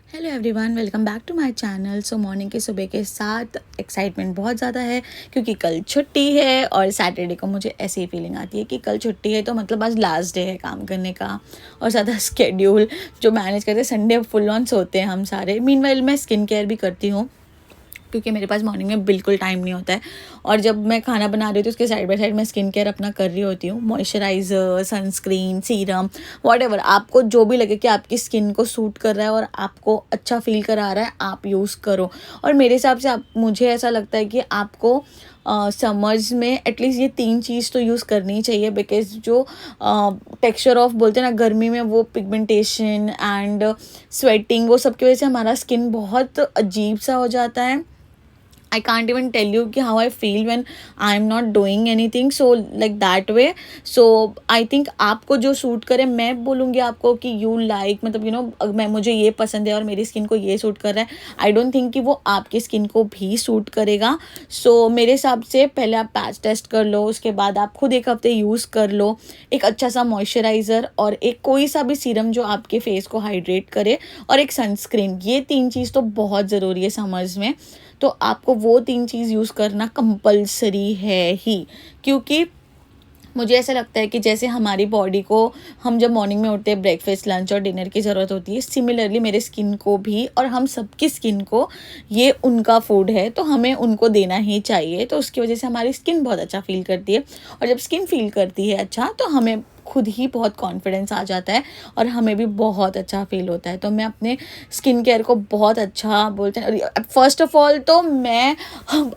Hello everyone, welcome back to my channel. So morning के सुबह के साथ एक्साइटमेंट बहुत ज़्यादा है क्योंकि कल छुट्टी है और सैटरडे को मुझे ऐसी ही फीलिंग आती है कि कल छुट्टी है तो मतलब आज लास्ट डे है काम करने का और ज़्यादा स्केड्यूल जो मैनेज करते हैं। संडे फुल ऑन सोते हैं हम सारे। मीनवाइल मैं स्किन केयर भी करती हूँ क्योंकि मेरे पास मॉर्निंग में बिल्कुल टाइम नहीं होता है और जब मैं खाना बना रही हूँ तो उसके साइड बाय साइड मैं स्किन केयर अपना कर रही होती हूँ। मॉइस्चराइज़र, सनस्क्रीन, सीरम, व्हाटएवर आपको जो भी लगे कि आपकी स्किन को सूट कर रहा है और आपको अच्छा फील करा रहा है आप यूज़ करो। और मेरे हिसाब से मुझे ऐसा लगता है कि आपको समर्स में एटलीस्ट ये 3 चीज़ तो यूज़ करनी ही चाहिए बिकॉज जो टेक्सचर ऑफ बोलते हैं ना गर्मी में, वो पिगमेंटेशन एंड स्वेटिंग, वो सब की वजह से हमारा स्किन बहुत अजीब सा हो जाता है। I can't even tell you कि how I feel when I'm not doing anything so like that way. So I think आपको जो सूट करे, मैं बोलूँगी आपको कि you like मतलब मैं मुझे ये पसंद है और मेरी स्किन को ये सूट कर रहा है। I don't think कि वो आपकी स्किन को भी सूट करेगा। So मेरे हिसाब से पहले आप पैच टेस्ट कर लो, उसके बाद आप खुद एक हफ्ते यूज़ कर लो एक अच्छा सा मॉइस्चराइज़र और एक कोई सा भी सीरम जो आपके फेस को हाइड्रेट करे और एक सनस्क्रीन। ये 3 चीज़ तो बहुत ज़रूरी है समर्स में। तो आपको वो 3 चीज़ यूज़ करना कंपलसरी है ही, क्योंकि मुझे ऐसा लगता है कि जैसे हमारी बॉडी को हम जब मॉर्निंग में उठते हैं ब्रेकफास्ट, लंच और डिनर की ज़रूरत होती है, सिमिलरली मेरे स्किन को भी और हम सबकी स्किन को ये उनका फूड है तो हमें उनको देना ही चाहिए। तो उसकी वजह से हमारी स्किन बहुत अच्छा फील करती है और जब स्किन फील करती है अच्छा तो हमें खुद ही बहुत कॉन्फिडेंस आ जाता है और हमें भी बहुत अच्छा फील होता है। तो मैं अपने स्किन केयर को बहुत अच्छा बोलते हैं। फर्स्ट ऑफ ऑल तो मैं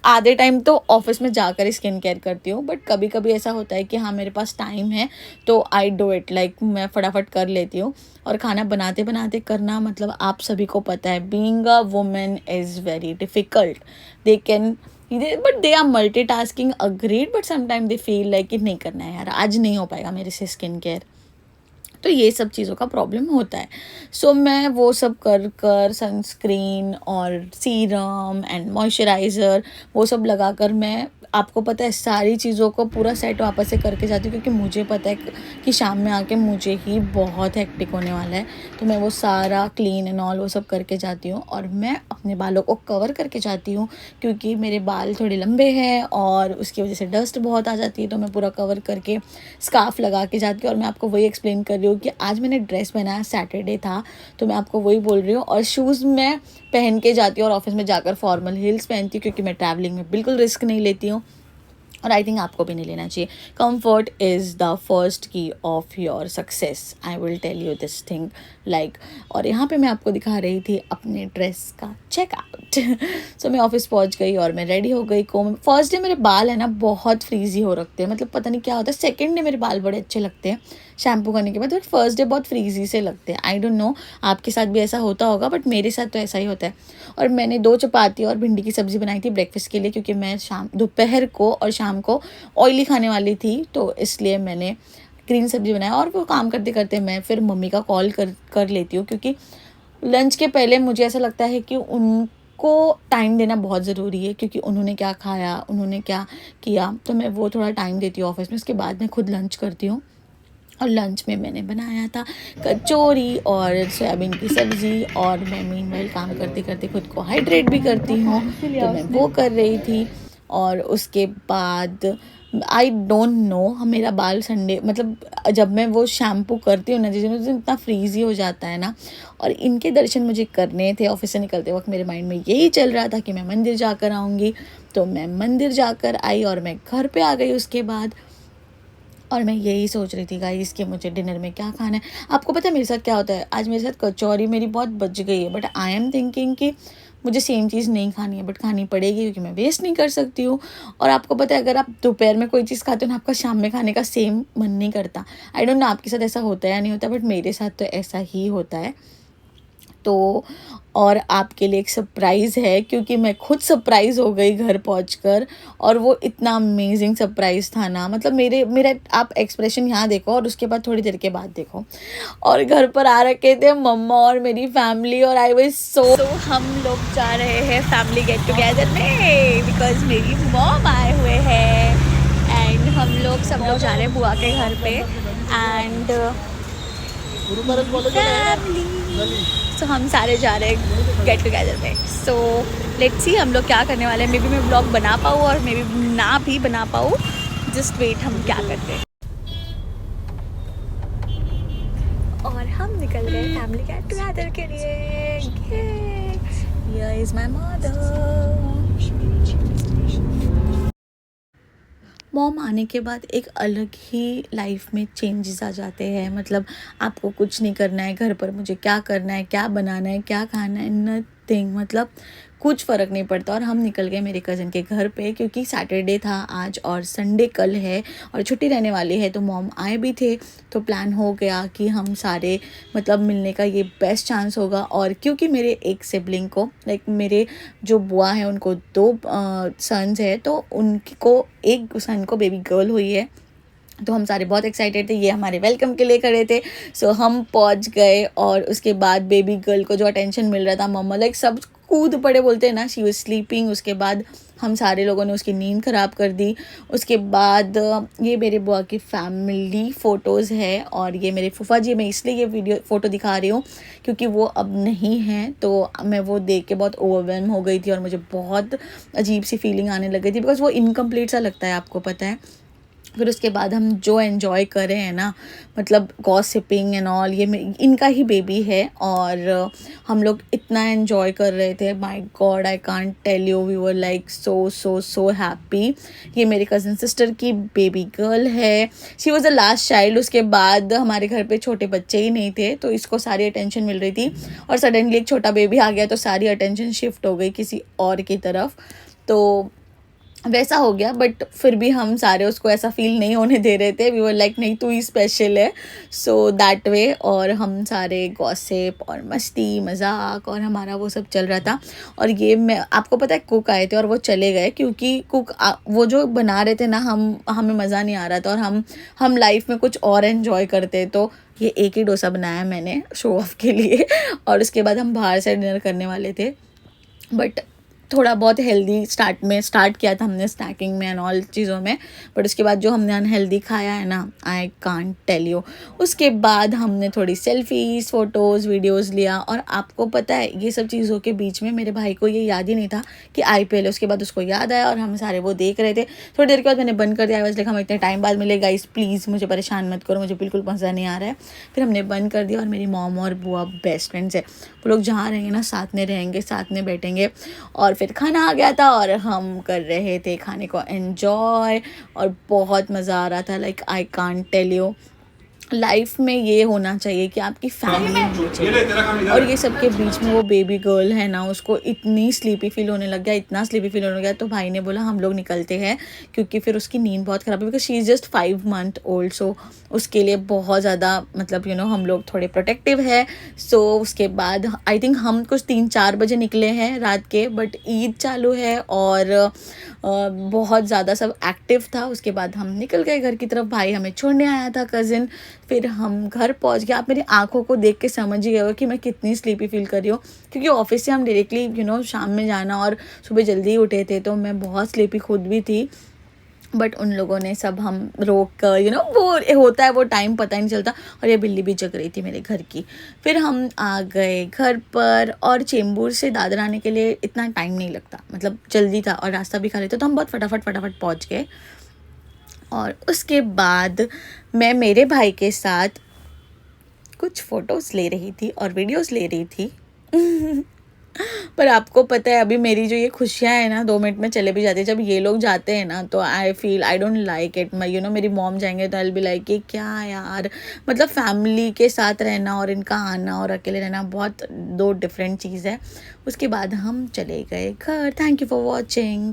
आधे टाइम तो ऑफिस में जाकर ही स्किन केयर करती हूँ, बट कभी कभी ऐसा होता है कि हाँ मेरे पास टाइम है तो आई डू इट, लाइक मैं फटाफट कर लेती हूँ। और खाना बनाते बनाते करना मतलब आप सभी को पता है, being a women is very difficult. They can but they are multitasking agreed, but sometime they feel like कि नहीं करना है यार, आज नहीं हो पाएगा मेरे से स्किन केयर। तो ये सब चीज़ों का प्रॉब्लम होता है। सो मैं वो सब कर कर सनस्क्रीन और सीरम एंड मॉइस्चराइज़र वो सब लगा कर मैं, आपको पता है, सारी चीज़ों को पूरा सेट वापस से करके जाती हूँ क्योंकि मुझे पता है कि शाम में आके मुझे ही बहुत हेक्टिक होने वाला है। तो मैं वो सारा क्लीन एंड ऑल वो सब करके जाती हूँ और मैं अपने बालों को कवर करके जाती हूँ क्योंकि मेरे बाल थोड़े लंबे हैं और उसकी वजह से डस्ट बहुत आ जाती है। तो मैं पूरा कवर करके स्कार्फ लगा के जाती हूँ और मैं आपको वही एक्सप्लेन कर रही हूँ कि आज मैंने ड्रेस पहना, सैटरडे था तो मैं आपको वही बोल रही हूँ। और शूज़ मैं पहन के जाती हूँ और ऑफिस में जाकर फॉर्मल हील्स पहनती हूँ क्योंकि मैं ट्रैवलिंग में बिल्कुल रिस्क नहीं लेती हूँ और आई थिंक आपको भी नहीं लेना चाहिए। Comfort is the first key of your success, I will tell you this thing like. और यहाँ पे मैं आपको दिखा रही थी अपने ड्रेस का चेकआउट। सो मैं ऑफिस पहुँच गई और मैं रेडी हो गई। फर्स्ट डे मेरे बाल है ना बहुत फ्रीजी हो रखते हैं, मतलब पता नहीं क्या होता है। सेकेंड डे मेरे बाल बड़े अच्छे लगते हैं शैम्पू करने के बाद, बट फर्स्ट डे बहुत फ्रीजी से लगते हैं। आई डोंट नो आपके साथ भी ऐसा होता होगा, बट मेरे साथ तो ऐसा ही होता है। और मैंने 2 चपाती और भिंडी की सब्ज़ी बनाई थी ब्रेकफास्ट के लिए क्योंकि मैं दोपहर को और शाम को ऑयली खाने वाली थी, तो इसलिए मैंने ग्रीन सब्ज़ी बनाया। और वो काम करते करते मैं फिर मम्मी का कॉल कर लेती हूँ क्योंकि लंच के पहले मुझे ऐसा लगता है कि उनको टाइम देना बहुत ज़रूरी है क्योंकि उन्होंने क्या खाया, उन्होंने क्या किया, तो मैं वो थोड़ा टाइम देती हूँ ऑफिस में। उसके बाद मैं खुद लंच करती हूँ और लंच में मैंने बनाया था कचौरी और सोयाबीन की सब्ज़ी। और मैं मीनवाइल काम करते करते खुद को हाइड्रेट भी करती हूँ, तो मैं वो कर रही थी। और उसके बाद आई डोंट नो, मेरा बाल संडे मतलब जब मैं वो शैम्पू करती हूँ ना जिस दिन इतना फ्रीजी हो जाता है ना। और इनके दर्शन मुझे करने थे ऑफिस से निकलते वक्त, मेरे माइंड में यही चल रहा था कि मैं मंदिर जाकर आऊँगी। तो मैं मंदिर जाकर आई और मैं घर पे आ गई उसके बाद। और मैं यही सोच रही थी गाइस कि मुझे डिनर में क्या खाना है। आपको पता है मेरे साथ क्या होता है, आज मेरे साथ कचौरी मेरी बहुत बच गई है, बट आई एम थिंकिंग कि मुझे सेम चीज़ नहीं खानी है, बट खानी पड़ेगी क्योंकि मैं वेस्ट नहीं कर सकती हूँ। और आपको पता है अगर आप दोपहर में कोई चीज़ खाते हो ना, आपका शाम में खाने का सेम मन नहीं करता। आई डोंट नो आपके साथ ऐसा होता है या नहीं होता, बट मेरे साथ तो ऐसा ही होता है। तो और आपके लिए एक सरप्राइज़ है क्योंकि मैं खुद सरप्राइज़ हो गई घर पहुंचकर। और वो इतना अमेजिंग सरप्राइज़ था ना, मतलब मेरा आप एक्सप्रेशन यहाँ देखो और उसके बाद थोड़ी देर के बाद देखो। और घर पर आ रखे थे मम्मा और मेरी फैमिली और आई वाज सो हम लोग जा रहे हैं फैमिली गेट टुगेदर में बिकॉज मेरी मॉम आए हुए हैं एंड हम लोग सब लोग जा रहे हैं बुआ के घर पे एंड फैमिली। सो हम सारे जा रहे हैं गेट टुगेदर में। सो लेट्स सी हम लोग क्या करने वाले हैं। मे बी मैं ब्लॉग बना पाऊँ और मे बी ना भी बना पाऊँ, जस्ट वेट हम क्या करते हैं। और हम निकल गए फैमिली गेट टुगेदर के लिए। Here is my mother. Mom आने के बाद एक अलग ही लाइफ में चेंजेस आ जाते हैं। मतलब आपको कुछ नहीं करना है घर पर, मुझे क्या करना है, क्या बनाना है, क्या खाना है, नथिंग, मतलब कुछ फ़र्क नहीं पड़ता। और हम निकल गए मेरे कज़न के घर पे क्योंकि सैटरडे था आज और संडे कल है और छुट्टी रहने वाली है। तो मॉम आए भी थे तो प्लान हो गया कि हम सारे मतलब मिलने का ये बेस्ट चांस होगा। और क्योंकि मेरे एक सिबलिंग को लाइक मेरे जो बुआ है उनको 2 सन्स है, तो उनको एक सन को बेबी गर्ल हुई है। तो हम सारे बहुत एक्साइटेड थे, ये हमारे वेलकम के लिए खड़े थे। सो हम पहुंच गए और उसके बाद बेबी गर्ल को जो अटेंशन मिल रहा था, मम्मा लाइक सब कूद पड़े, बोलते हैं ना, शी वाज स्लीपिंग। उसके बाद हम सारे लोगों ने उसकी नींद ख़राब कर दी। उसके बाद ये मेरे बुआ की फैमिली फ़ोटोज़ है और ये मेरे फूफा जी, मैं इसलिए ये वीडियो फ़ोटो दिखा रही हूँ क्योंकि वो अब नहीं हैं। तो मैं वो देख के बहुत ओवरवेलम हो गई थी और मुझे बहुत अजीब सी फीलिंग आने लग गई थी बिकॉज़ वो इनकम्प्लीट सा लगता है, आपको पता है। फिर उसके बाद हम जो एन्जॉय कर रहे हैं ना, मतलब गॉसिपिंग एंड ऑल, ये इनका ही बेबी है और हम लोग इतना एन्जॉय कर रहे थे, my god I can't tell you, we were like so happy. ये मेरी कज़न सिस्टर की बेबी गर्ल है, she was the last child. उसके बाद हमारे घर पे छोटे बच्चे ही नहीं थे तो इसको सारी अटेंशन मिल रही थी और सडनली एक छोटा बेबी आ गया तो सारी अटेंशन शिफ्ट हो गई किसी और की तरफ। तो वैसा हो गया, बट फिर भी हम सारे उसको ऐसा फील नहीं होने दे रहे थे। वी वर लाइक नहीं, तू ही स्पेशल है, सो दैट वे। और हम सारे गॉसिप और मस्ती मजाक और हमारा वो सब चल रहा था। और ये मैं आपको पता है, कुक आए थे और वो चले गए क्योंकि कुक वो जो बना रहे थे ना, हमें मज़ा नहीं आ रहा था और हम लाइफ में कुछ और एंजॉय करते। तो ये एक ही डोसा बनाया मैंने शो ऑफ के लिए और उसके बाद हम बाहर से डिनर करने वाले थे, बट थोड़ा बहुत हेल्दी स्टार्ट किया था हमने स्नैकिंग में एंड ऑल चीज़ों में। बट उसके बाद जो हमने अनहेल्दी खाया है ना, आई कांट टेल यू। उसके बाद हमने थोड़ी सेल्फीज़, फ़ोटोज़, वीडियोज़ लिया। और आपको पता है ये सब चीज़ों के बीच में मेरे भाई को ये याद ही नहीं था कि IPL है। उसके बाद उसको याद आया और हम सारे वो देख रहे थे। थोड़ी देर के बाद मैंने बंद कर दिया। आई वाज लाइक हम इतने टाइम बाद मिले गाइस, प्लीज़ मुझे परेशान मत करो, मुझे बिल्कुल मज़ा नहीं आ रहा है। फिर हमने बंद कर दिया और मेरी मॉम और बुआ बेस्ट फ्रेंड्स है, वो लोग जहाँ रहेंगे ना साथ में रहेंगे, साथ में बैठेंगे। और फिर खाना आ गया था और हम कर रहे थे खाने को एन्जॉय और बहुत मज़ा आ रहा था। Like I can't tell you, life में ये होना चाहिए कि आपकी फैमिली होनी चाहिए। और ये सब के बीच में वो बेबी गर्ल है ना, उसको इतनी स्लीपी फील होने लग गया, इतना स्लीपी फील होने लग गया। तो भाई ने बोला हम लोग निकलते हैं क्योंकि फिर उसकी नींद बहुत ख़राब है because she is just 5 month old. So उसके लिए बहुत ज़्यादा मतलब हम लोग थोड़े प्रोटेक्टिव है। सो उसके बाद आई थिंक हम कुछ 3-4 बजे निकले हैं रात के, बट ईद चालू है और बहुत ज़्यादा सब एक्टिव था। उसके बाद हम निकल गए घर की तरफ, भाई हमें छोड़ने आया था कज़िन। फिर हम घर पहुंच गए। आप मेरी आंखों को देख के समझ ही गए हो कि मैं कितनी स्लीपी फील कर रही हूँ क्योंकि ऑफिस से हम डायरेक्टली शाम में जाना और सुबह जल्दी उठे थे, तो मैं बहुत स्लीपी खुद भी थी। बट उन लोगों ने सब हम रोक कर वो होता है, वो टाइम पता ही नहीं चलता। और ये बिल्ली भी जग रही थी मेरे घर की। फिर हम आ गए घर पर और चेंबूर से दादर आने के लिए इतना टाइम नहीं लगता, मतलब जल्दी था और रास्ता भी खा रहे थे, तो हम बहुत फटाफट पहुँच गए। और उसके बाद मैं मेरे भाई के साथ कुछ फ़ोटोज़ ले रही थी और वीडियोज़ ले रही थी पर आपको पता है अभी मेरी जो ये खुशियाँ हैं ना 2 मिनट में चले भी जाती है। जब ये लोग जाते हैं ना तो आई डोंट लाइक इट। मेरी मॉम जाएंगे तो आई बी लाइक कि क्या यार, मतलब फैमिली के साथ रहना और इनका आना और अकेले रहना बहुत 2 डिफरेंट चीज़ है। उसके बाद हम चले गए घर। Thank you for watching.